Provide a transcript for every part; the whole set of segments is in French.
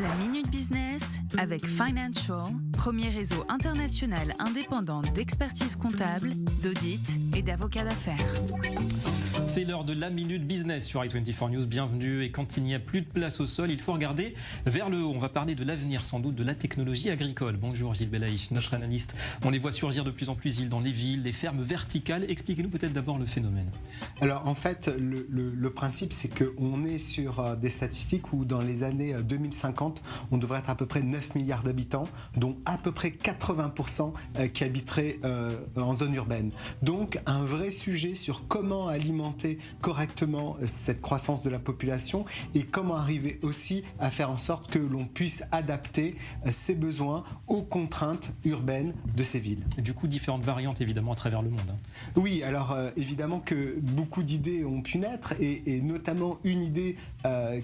La Minute Business avec Financial, premier réseau international indépendant d'expertise comptable, d'audit et d'avocats d'affaires. C'est l'heure de la Minute Business sur i24 News. Bienvenue. Et quand il n'y a plus de place au sol, il faut regarder vers le haut. On va parler de l'avenir, sans doute, de la technologie agricole. Bonjour Gilles Belaïch, notre analyste. On les voit surgir de plus en plus dans les villes, les fermes verticales. Expliquez-nous peut-être d'abord le phénomène. Alors en fait, le principe, c'est qu'on est sur des statistiques où dans les années 2050, on devrait être à peu près 9 milliards d'habitants, dont à peu près 80% qui habiteraient en zone urbaine. Donc un vrai sujet sur comment alimenter correctement cette croissance de la population et comment arriver aussi à faire en sorte que l'on puisse adapter ses besoins aux contraintes urbaines de ces villes. Et du coup, différentes variantes évidemment à travers le monde. Oui, alors évidemment que beaucoup d'idées ont pu naître et notamment une idée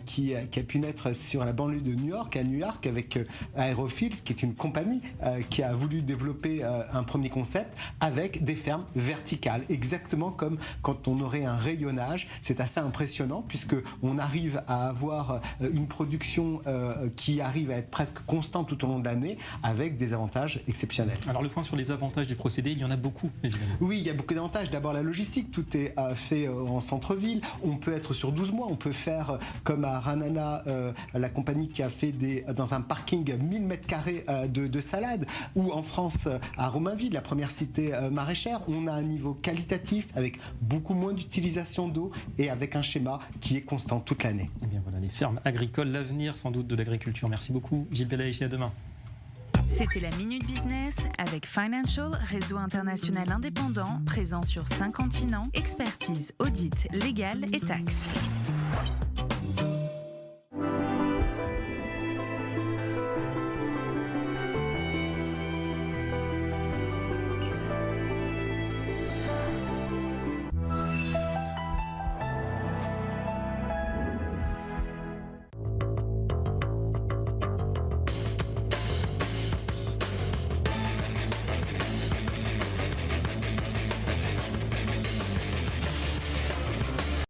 qui a pu naître sur la banlieue de New York, à New York, avec Aerofields, qui est une compagnie qui a voulu développer un premier concept avec des fermes verticales, exactement comme quand on aurait un rayonnage. C'est assez impressionnant puisque on arrive à avoir une production qui arrive à être presque constante tout au long de l'année avec des avantages exceptionnels. Alors le point sur les avantages du procédé, il y en a beaucoup évidemment. Oui, il y a beaucoup d'avantages. D'abord la logistique, tout est fait en centre-ville. On peut être sur 12 mois, on peut faire comme à Ranana, la compagnie qui a fait dans un parking 1000 m² de salade, ou en France à Romainville, la première cité maraîchère, on a un niveau qualitatif avec beaucoup moins d'utilisation d'eau et avec un schéma qui est constant toute l'année. Eh bien voilà, les fermes agricoles, l'avenir sans doute de l'agriculture. Merci beaucoup Gilles Belaïch et à demain. C'était la Minute Business avec Financial, réseau international indépendant, présent sur 5 continents, expertise, audit, légal et taxes.